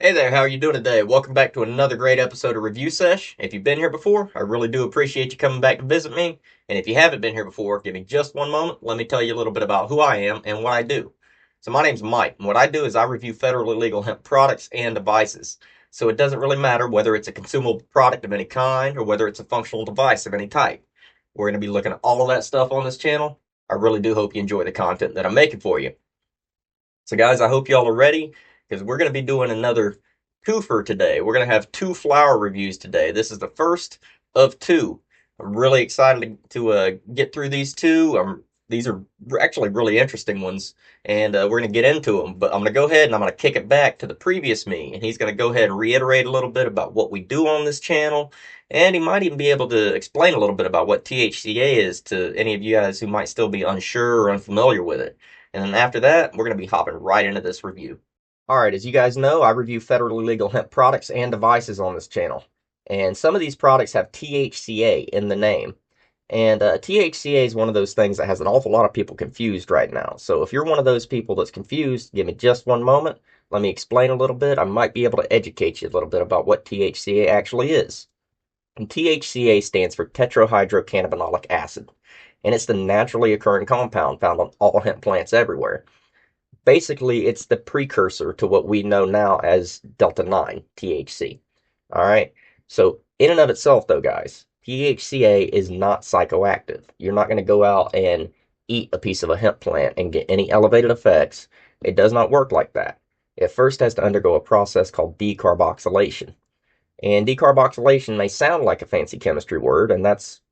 Hey there, how are you doing today? Welcome back to another great episode of Review Sesh. If you've been here before, I really do appreciate you coming back to visit me. And if you haven't been here before, give me just one moment. Let me tell you a little bit about who I am and what I do. So my name's Mike, and what I do is I review federally legal hemp products and devices. So it doesn't really matter whether it's a consumable product of any kind or whether it's a functional device of any type. We're going to be looking at all of that stuff on this channel. I really do hope you enjoy the content that I'm making for you. So guys, I hope y'all are ready because we're going to be doing another twofer today. We're going to have two flower reviews today. This is the first of two. I'm really excited to get through these two. These are actually really interesting ones, and we're going to get into them. But I'm going to go ahead and I'm going to kick it back to the previous me, and he's going to go ahead and reiterate a little bit about what we do on this channel, and he might even be able to explain a little bit about what THCA is to any of you guys who might still be unsure or unfamiliar with it. And then after that, we're going to be hopping right into this review. All right, as you guys know, I review federally legal hemp products and devices on this channel. And some of these products have THCA in the name. And THCA is one of those things that has an awful lot of people confused right now. So if you're one of those people that's confused, give me just one moment. Let me explain a little bit. I might be able to educate you a little bit about what THCA actually is. And THCA stands for tetrahydrocannabinolic acid. And it's the naturally occurring compound found on all hemp plants everywhere. Basically, it's the precursor to what we know now as Delta 9, THC. All right. So, in and of itself, though, guys, THCA is not psychoactive. You're not going to go out and eat a piece of a hemp plant and get any elevated effects. It does not work like that. It first has to undergo a process called decarboxylation. And decarboxylation may sound like a fancy chemistry word, and it's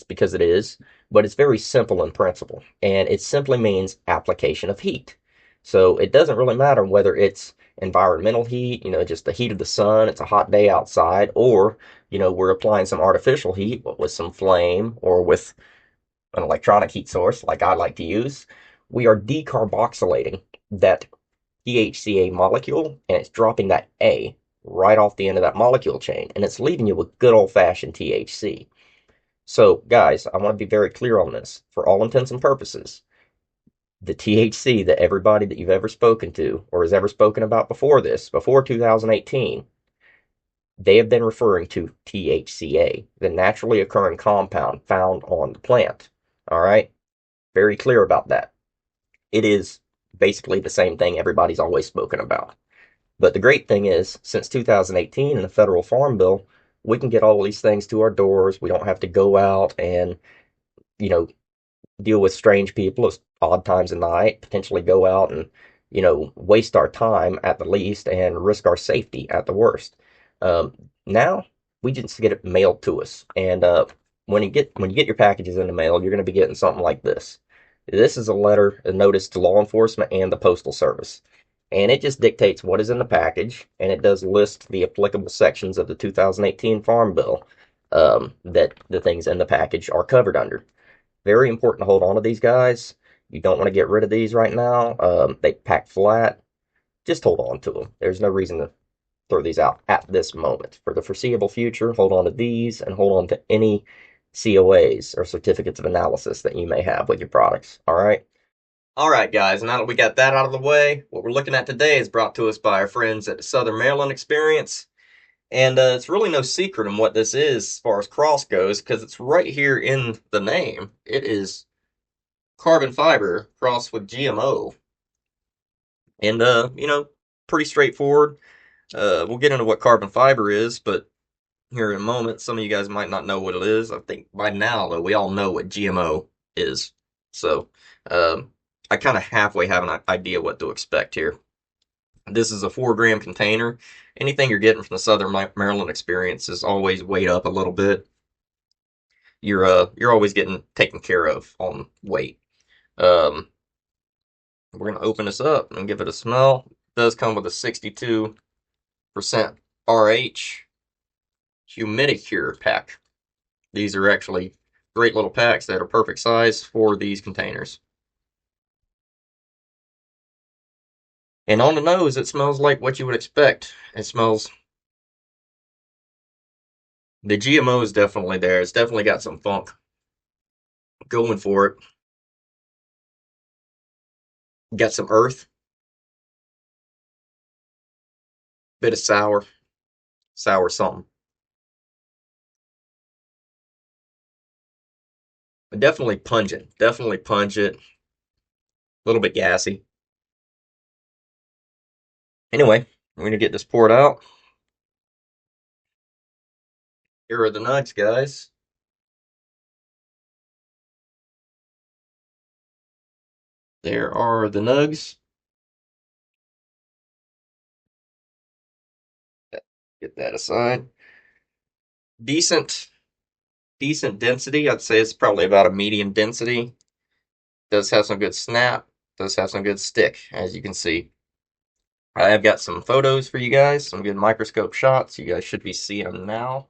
because it is, but it's very simple in principle. And it simply means application of heat. So it doesn't really matter whether it's environmental heat, just the heat of the sun, it's a hot day outside, or, we're applying some artificial heat with some flame or with an electronic heat source like I like to use. We are decarboxylating that THCA molecule, and it's dropping that A right off the end of that molecule chain, and it's leaving you with good old-fashioned THC. So, guys, I want to be very clear on this. For all intents and purposes, the THC that everybody that you've ever spoken to or has ever spoken about before this, before 2018, they have been referring to THCA, the naturally occurring compound found on the plant. All right? Very clear about that. It is basically the same thing everybody's always spoken about. But the great thing is, since 2018 in the federal farm bill, we can get all these things to our doors. We don't have to go out and, you know, deal with strange people at odd times of night, potentially go out and, waste our time at the least and risk our safety at the worst. Now we just get it mailed to us. And when you get your packages in the mail, you're going to be getting something like this. This is a letter, a notice to law enforcement and the Postal Service. And it just dictates what is in the package, and it does list the applicable sections of the 2018 Farm Bill that the things in the package are covered under. Very important to hold on to these guys. You don't want to get rid of these right now. They pack flat. Just hold on to them. There's no reason to throw these out at this moment. For the foreseeable future, hold on to these and hold on to any COAs or certificates of analysis that you may have with your products. All right? All right, guys, now that we got that out of the way, what we're looking at today is brought to us by our friends at the Southern Maryland Experience. And it's really no secret in what this is as far as cross goes, because it's right here in the name. It is carbon fiber crossed with GMO. And, pretty straightforward. We'll get into what carbon fiber is, but here in a moment, some of you guys might not know what it is. I think by now, though, we all know what GMO is. So, I kind of halfway have an idea what to expect here. This is a 4-gram container. Anything you're getting from the Southern Maryland Experience is always weighed up a little bit. You're always getting taken care of on weight. Um, we're gonna open this up and give it a smell. It does come with a 62% RH Humidicure pack. These are actually great little packs that are perfect size for these containers. And on the nose, it smells like what you would expect. It smells. The GMO is definitely there. It's definitely got some funk going for it. Got some earth. Bit of sour something. But definitely pungent. Definitely pungent. A little bit gassy. Anyway, we're gonna get this poured out. Here are the nugs, guys. There are the nugs. Get that aside. Decent, decent density. I'd say it's probably about a medium density. Does have some good snap. Does have some good stick, as you can see. I have got some photos for you guys, some good microscope shots. You guys should be seeing them now.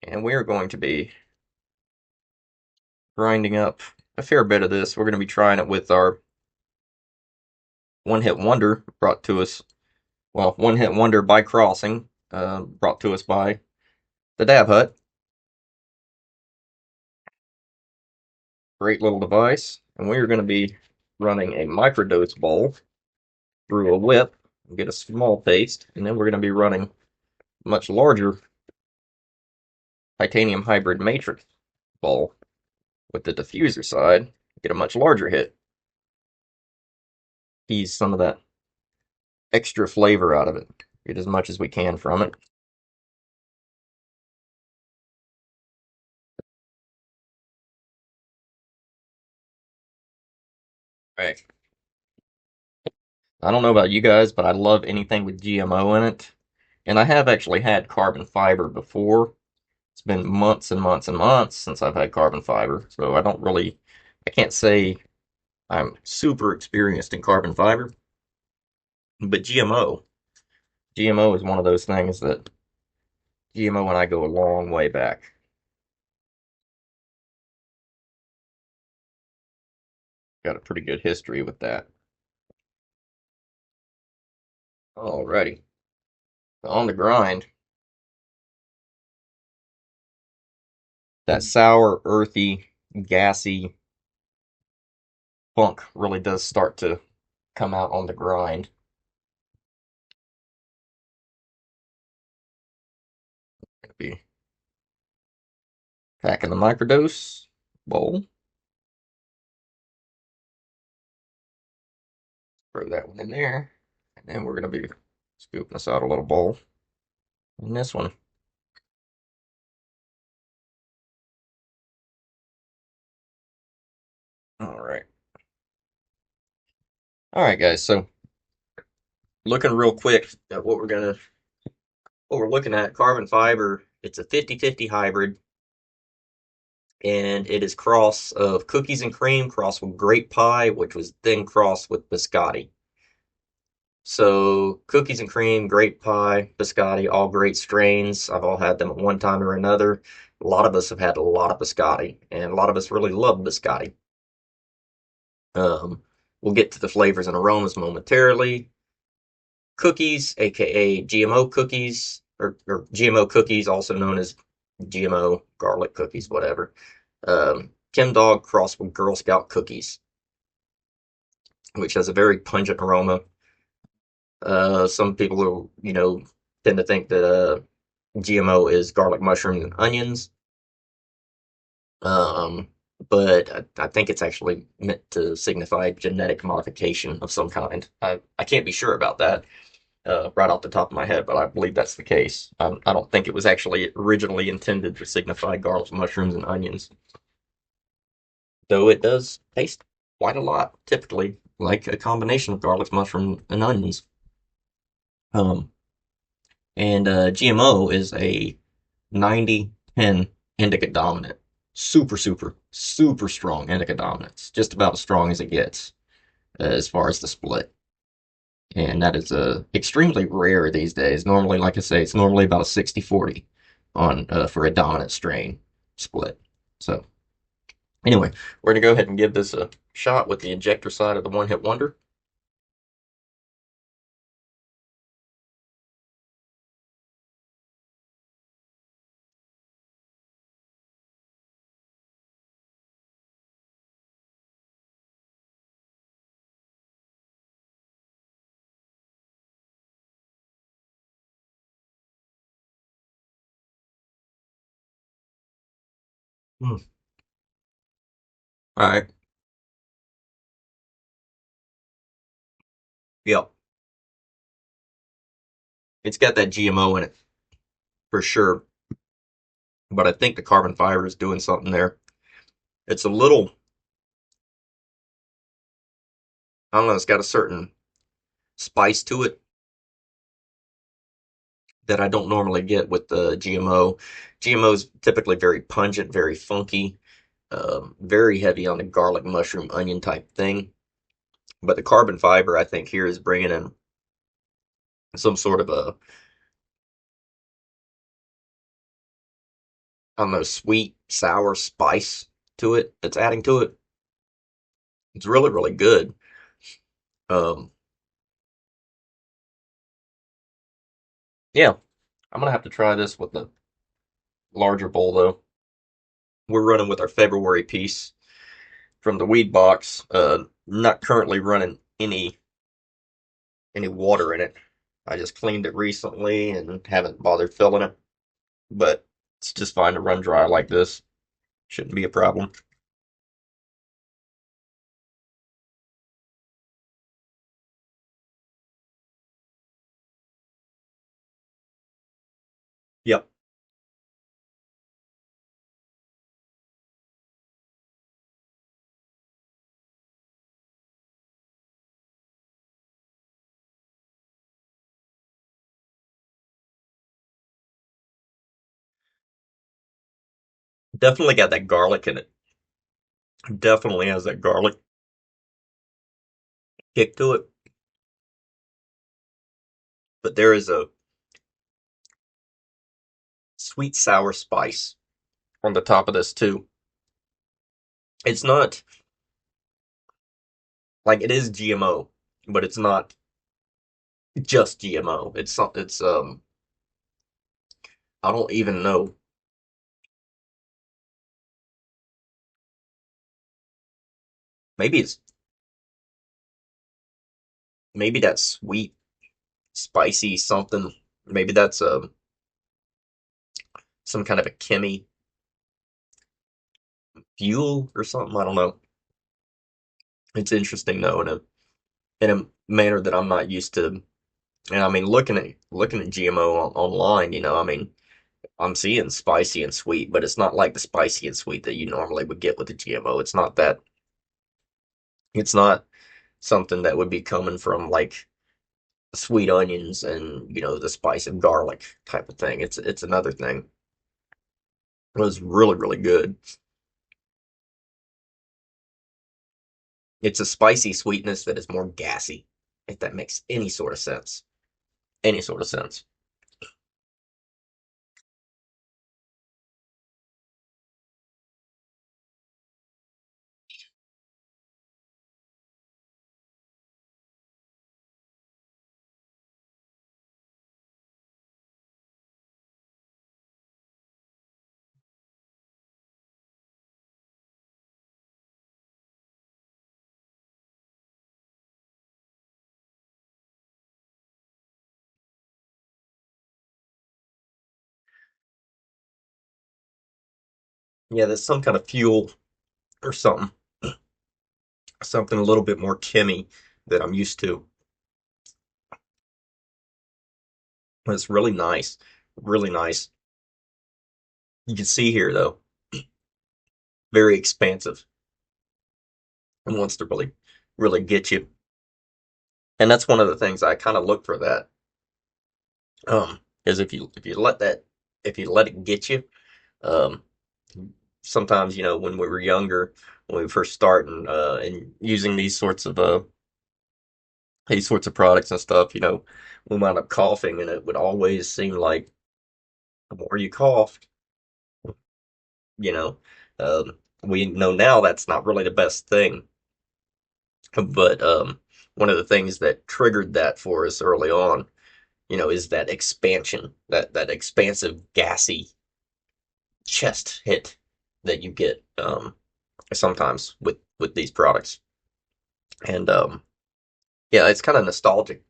And we're going to be grinding up a fair bit of this. We're going to be trying it with our one hit wonder brought to us, well, one hit wonder by crossing, brought to us by the Dab Hut. Great little device. And we're going to be running a microdose bowl through a whip and get a small paste. And then we're going to be running much larger titanium hybrid matrix bowl with the diffuser side, get a much larger hit. Tease some of that extra flavor out of it. Get as much as we can from it. Right. I don't know about you guys, but I love anything with GMO in it. And I have actually had carbon fiber before. It's been months and months and months since I've had carbon fiber, so I can't say I'm super experienced in carbon fiber. But GMO is one of those things that GMO and I go a long way back. Got a pretty good history with that. Alrighty. On the grind, that sour, earthy, gassy funk really does start to come out on the grind. Gonna be packing the microdose bowl. Throw that one in there. And then we're going to be scooping this out a little bowl in this one. All right. All right, guys. So looking real quick at what we're looking at, carbon fiber, it's a 50-50 hybrid, and it is cross of cookies and cream crossed with grape pie, which was then crossed with biscotti. So cookies and cream, grape pie, biscotti, all great strains. I've all had them at one time or another. A lot of us have had a lot of biscotti, and a lot of us really love biscotti. Um, we'll get to the flavors and aromas momentarily. Cookies, aka GMO cookies, or GMO cookies, also known as GMO garlic cookies, whatever. Kim Dog crossed with Girl Scout cookies, which has a very pungent aroma. Some people who, tend to think that GMO is garlic, mushroom, and onions. Um, but I think it's actually meant to signify genetic modification of some kind. I can't be sure about that right off the top of my head, but I believe that's the case. I don't think it was actually originally intended to signify garlic, mushrooms, and onions, though it does taste quite a lot, typically, like a combination of garlic, mushroom, and onions. Um, and GMO is a 90-10 indica dominant. Super, super, super strong indica dominance. Just about as strong as it gets as far as the split. And that is extremely rare these days. Normally, like I say, it's normally about a 60-40 on for a dominant strain split. So anyway, we're going to go ahead and give this a shot with the injector side of the One Hit Wonder. Mm. All right. Yep. It's got that GMO in it for sure, but I think the carbon fiber is doing something there. It's a little, I don't know, it's got a certain spice to it that I don't normally get with the GMO. GMO is typically very pungent, very funky, very heavy on the garlic, mushroom, onion type thing. But the carbon fiber, I think, here is bringing in some sort of a, I don't know, sweet, sour spice to it. It's adding to it. It's really, really good. Um, yeah, I'm gonna have to try this with the larger bowl though. We're running with our February piece from the weed box. Not currently running any water in it. I just cleaned it recently and haven't bothered filling it, but it's just fine to run dry like this. Shouldn't be a problem. Yep, definitely got that garlic in it. Definitely has that garlic kick to it, but there is a sweet sour spice on the top of this too. It's not like it is GMO, but it's not just GMO. It's I don't even know. Maybe it's maybe that sweet, spicy something. Maybe that's some kind of a chemi fuel or something. I don't know. It's interesting though, in a manner that I'm not used to. And I mean, looking at GMO online, I mean, I'm seeing spicy and sweet, but it's not like the spicy and sweet that you normally would get with the GMO. It's not that. It's not something that would be coming from like sweet onions and the spice of garlic type of thing. It's another thing. It was really really good. It's a spicy sweetness that is more gassy, if that makes any sort of sense. Any sort of sense. Yeah, there's some kind of fuel or something a little bit more Kimmy that I'm used to. It's really nice, really nice. You can see here though, very expansive and wants to really, really get you. And that's one of the things I kind of look for that. Is if you let it get you, um, sometimes when we were younger, when we first starting and using these sorts of products and stuff, we wound up coughing, and it would always seem like the more you coughed, you know, we know now that's not really the best thing. But one of the things that triggered that for us early on, is that expansion, that expansive gassy chest hit that you get sometimes with these products. And yeah, it's kind of nostalgic.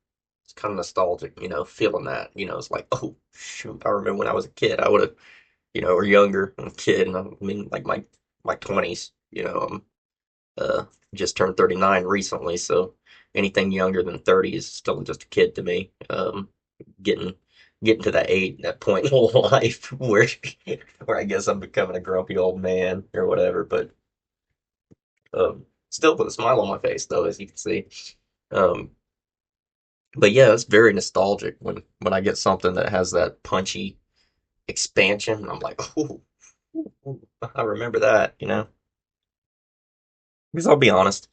It's kind of nostalgic, feeling that. It's like, oh shoot, I remember when I was a kid, I would have. or younger. I'm a kid, and I mean, like my 20s. Just turned 39 recently, so anything younger than 30 is still just a kid to me. Getting getting to that age, that point in life where I guess I'm becoming a grumpy old man or whatever, but still with a smile on my face though, as you can see. Um, but yeah, it's very nostalgic when I get something that has that punchy expansion. I'm like, oh, I remember that. Because I'll be honest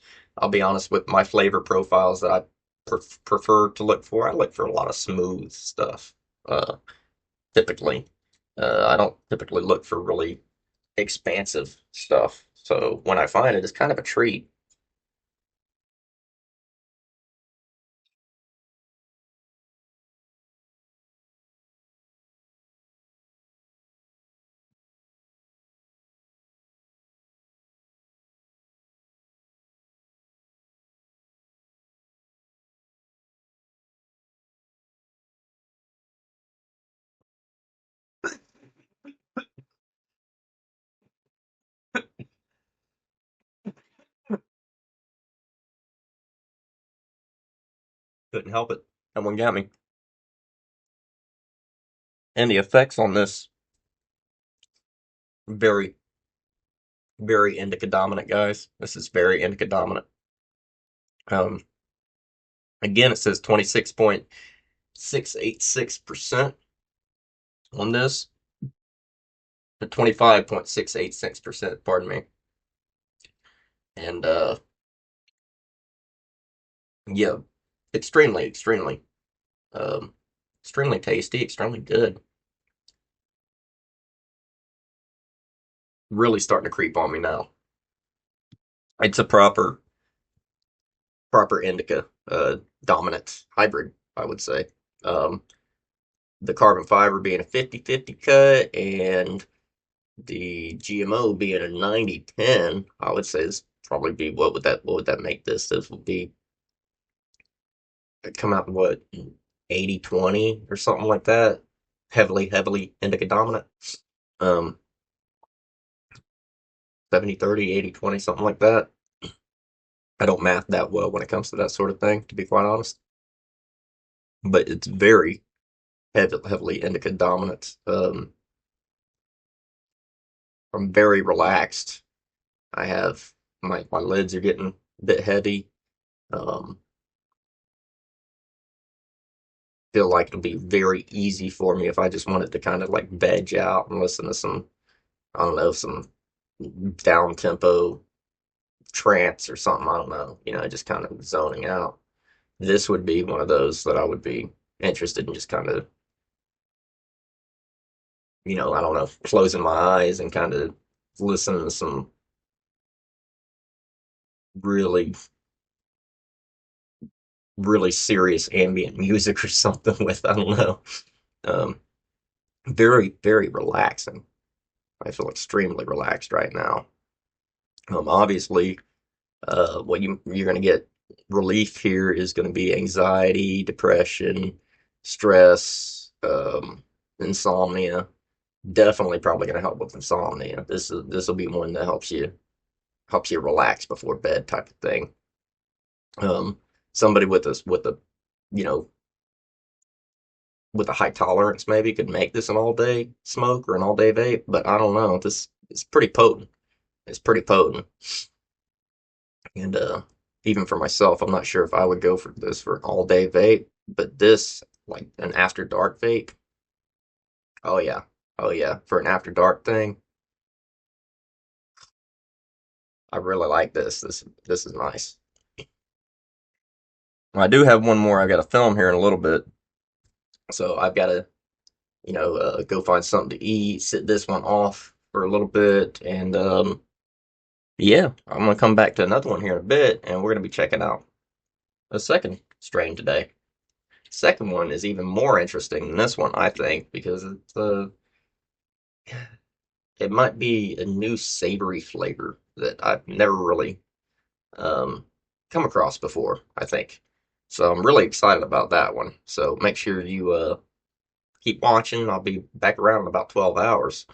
with my flavor profiles that I prefer to look for. I look for a lot of smooth stuff. Uh, typically, I don't typically look for really expansive stuff. So when I find it, it's kind of a treat. Couldn't help it. That one got me. And the effects on this very, very indica dominant, guys. This is very indica dominant. Um, Again, it says 26.686% on this, 25.686%, pardon me. And yeah, extremely, um, extremely tasty, extremely good. Really starting to creep on me now. It's a proper indica dominant hybrid, I would say. Um, the carbon fiber being a 50-50 cut and the GMO being a 90-10, I would say is probably be what would that make this? This would be come out what 80-20 or something like that. Heavily indica dominant. Um 70-30, 80-20, something like that. I don't math that well when it comes to that sort of thing, to be quite honest. But it's very heavily indica dominant. I'm very relaxed. I have my lids are getting a bit heavy. Um, feel like it'll be very easy for me if I just wanted to kind of like veg out and listen to some, I don't know, some down tempo trance or something. I don't know, just kind of zoning out. This would be one of those that I would be interested in just kind of, I don't know, closing my eyes and kind of listening to some really, really serious ambient music or something with, I don't know. Um, very, very relaxing. I feel extremely relaxed right now. Obviously, what you're going to get relief here is going to be anxiety, depression, stress, insomnia. Definitely probably going to help with insomnia. This will be one that helps you relax before bed type of thing. Um, Somebody with a you know with a high tolerance maybe could make this an all day smoke or an all day vape, but I don't know. This is pretty potent. It's pretty potent. And even for myself, I'm not sure if I would go for this for an all day vape, but this, like an after dark vape, oh yeah, oh yeah, for an after dark thing, I really like this. This is nice. I do have one more I got to film here in a little bit, so I've got to go find something to eat, sit this one off for a little bit, and yeah, I'm gonna come back to another one here in a bit, and we're gonna be checking out a second strain today. Second one is even more interesting than this one, I think, because it might be a new savory flavor that I've never really um, come across before, I think. So I'm really excited about that one. So make sure you keep watching. I'll be back around in about 12 hours.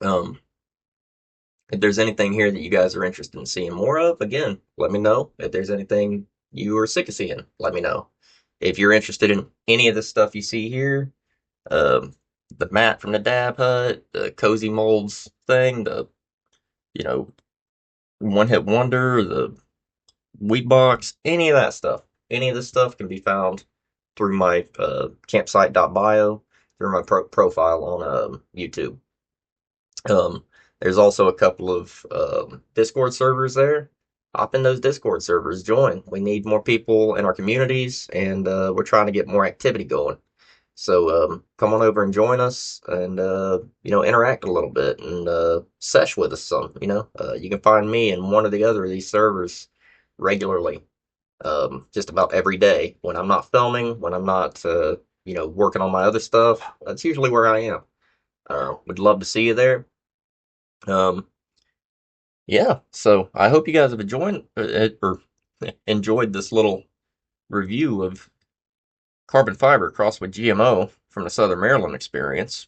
Um, if there's anything here that you guys are interested in seeing more of, again, let me know. If there's anything you are sick of seeing, let me know. If you're interested in any of the stuff you see here, um, the mat from the Dab Hut, the Cozy Molds thing, the, you know, One Hit Wonder, the Wheat Box, any of that stuff. Any of this stuff can be found through my campsite.bio, through my profile on YouTube. Um, there's also a couple of Discord servers there. Hop in those Discord servers, join. We need more people in our communities, and we're trying to get more activity going. So come on over and join us, and interact a little bit and sesh with us some. You can find me in one or the other of these servers regularly, just about every day. When I'm not filming, when I'm not working on my other stuff, that's usually where I am. Would love to see you there. Um, yeah, so I hope you guys have enjoyed it or enjoyed this little review of carbon fiber crossed with GMO from the Southern Maryland experience.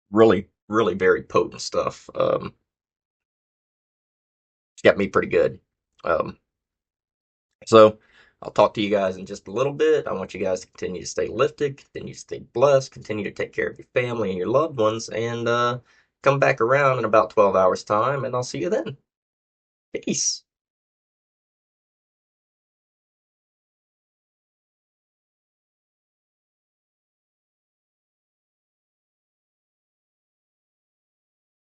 Really, really very potent stuff. It's got me pretty good. Um, so I'll talk to you guys in just a little bit. I want you guys to continue to stay lifted, continue to stay blessed, continue to take care of your family and your loved ones, and come back around in about 12 hours time, and I'll see you then. Peace.